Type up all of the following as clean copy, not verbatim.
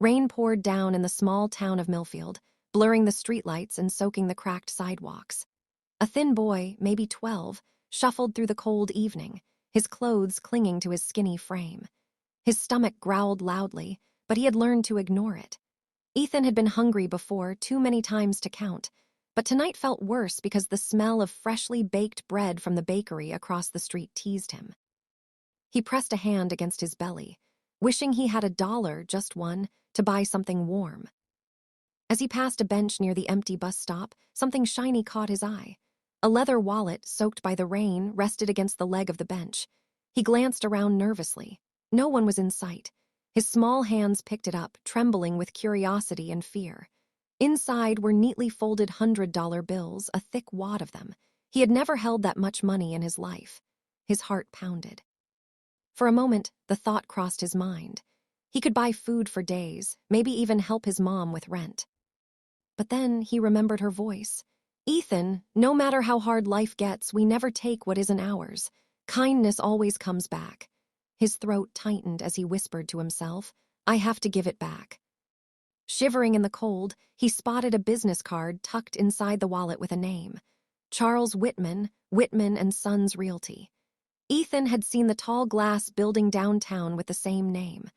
Rain poured down in the small town of Millfield, blurring the streetlights and soaking the cracked sidewalks. A thin boy, maybe 12, shuffled through the cold evening, his clothes clinging to his skinny frame. His stomach growled loudly, but he had learned to ignore it. Ethan had been hungry before, too many times to count, but tonight felt worse because the smell of freshly baked bread from the bakery across the street teased him. He pressed a hand against his belly, wishing he had $1, just one, to buy something warm. As he passed a bench near the empty bus stop, something shiny caught his eye. A leather wallet, soaked by the rain, rested against the leg of the bench. He glanced around nervously. No one was in sight. His small hands picked it up, trembling with curiosity and fear. Inside were neatly folded $100 bills, a thick wad of them. He had never held that much money in his life. His heart pounded. For a moment, the thought crossed his mind. He could buy food for days, maybe even help his mom with rent. But then he remembered her voice. "Ethan, no matter how hard life gets, we never take what isn't ours. Kindness always comes back." His throat tightened as he whispered to himself, "I have to give it back." Shivering in the cold, he spotted a business card tucked inside the wallet with a name. Charles Whitman, Whitman & Sons Realty. Ethan had seen the tall glass building downtown with the same name.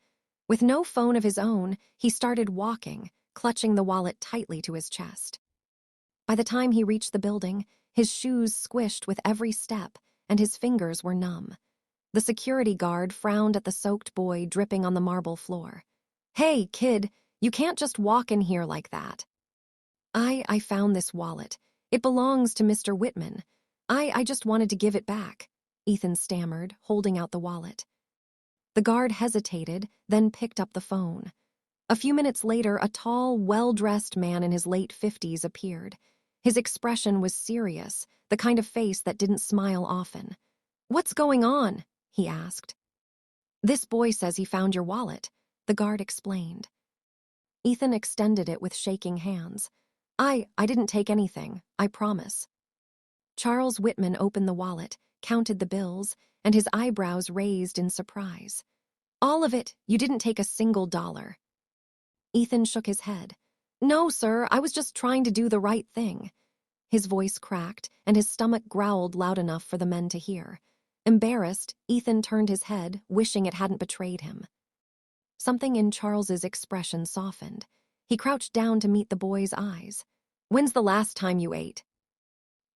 With no phone of his own, he started walking, clutching the wallet tightly to his chest. By the time he reached the building, his shoes squished with every step, and his fingers were numb. The security guard frowned at the soaked boy dripping on the marble floor. "Hey, kid, you can't just walk in here like that." I found this wallet. It belongs to Mr. Whitman. I just wanted to give it back," Ethan stammered, holding out the wallet. The guard hesitated, then picked up the phone. A few minutes later, a tall, well-dressed man in his late 50s appeared. His expression was serious, the kind of face that didn't smile often. "What's going on?" he asked. "This boy says he found your wallet," the guard explained. Ethan extended it with shaking hands. I didn't take anything, I promise." Charles Whitman opened the wallet, counted the bills, and his eyebrows raised in surprise. "All of it, you didn't take a single dollar." Ethan shook his head. "No, sir, I was just trying to do the right thing." His voice cracked, and his stomach growled loud enough for the men to hear. Embarrassed, Ethan turned his head, wishing it hadn't betrayed him. Something in Charles's expression softened. He crouched down to meet the boy's eyes. "When's the last time you ate?"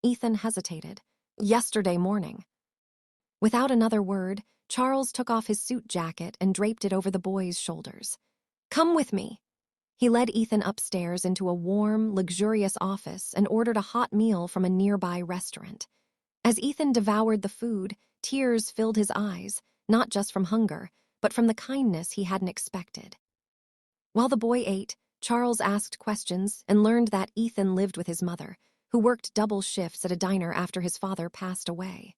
Ethan hesitated. "Yesterday morning." Without another word, Charles took off his suit jacket and draped it over the boy's shoulders. "Come with me." He led Ethan upstairs into a warm, luxurious office and ordered a hot meal from a nearby restaurant. As Ethan devoured the food, tears filled his eyes, not just from hunger, but from the kindness he hadn't expected. While the boy ate, Charles asked questions and learned that Ethan lived with his mother, who worked double shifts at a diner after his father passed away.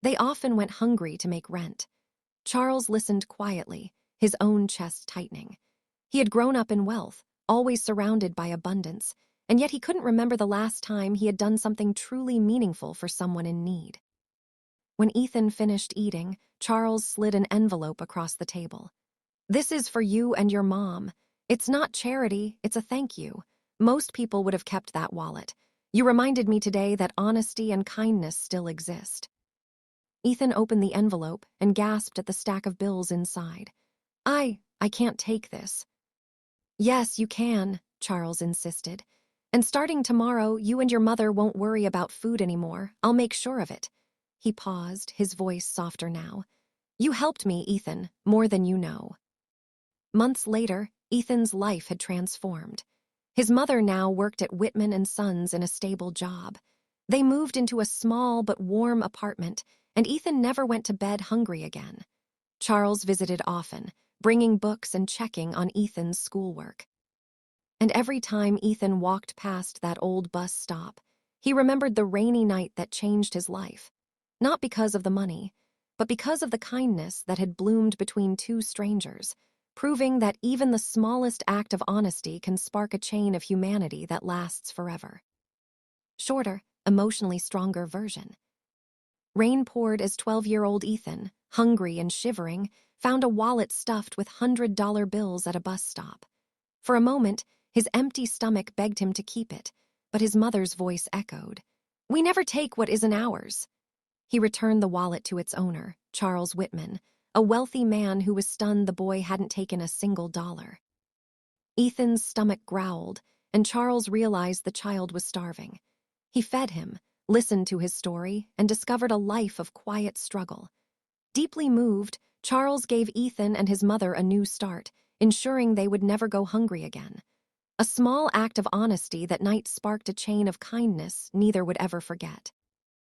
They often went hungry to make rent. Charles listened quietly, his own chest tightening. He had grown up in wealth, always surrounded by abundance, and yet he couldn't remember the last time he had done something truly meaningful for someone in need. When Ethan finished eating, Charles slid an envelope across the table. "This is for you and your mom. It's not charity, it's a thank you. Most people would have kept that wallet. You reminded me today that honesty and kindness still exist." Ethan opened the envelope and gasped at the stack of bills inside. I can't take this." "Yes, you can," Charles insisted. "And starting tomorrow, you and your mother won't worry about food anymore. I'll make sure of it." He paused, his voice softer now. "You helped me, Ethan, more than you know." Months later, Ethan's life had transformed. His mother now worked at Whitman & Sons in a stable job. They moved into a small but warm apartment, and Ethan never went to bed hungry again. Charles visited often, bringing books and checking on Ethan's schoolwork. And every time Ethan walked past that old bus stop, he remembered the rainy night that changed his life. Not because of the money, but because of the kindness that had bloomed between two strangers, proving that even the smallest act of honesty can spark a chain of humanity that lasts forever. Shorter, emotionally stronger version. Rain poured as 12-year-old Ethan, hungry and shivering, found a wallet stuffed with $100 bills at a bus stop. For a moment, his empty stomach begged him to keep it, but his mother's voice echoed. "We never take what isn't ours." He returned the wallet to its owner, Charles Whitman, a wealthy man who was stunned the boy hadn't taken a single dollar. Ethan's stomach growled, and Charles realized the child was starving. He fed him, listened to his story, and discovered a life of quiet struggle. Deeply moved, Charles gave Ethan and his mother a new start, ensuring they would never go hungry again. A small act of honesty that night sparked a chain of kindness neither would ever forget.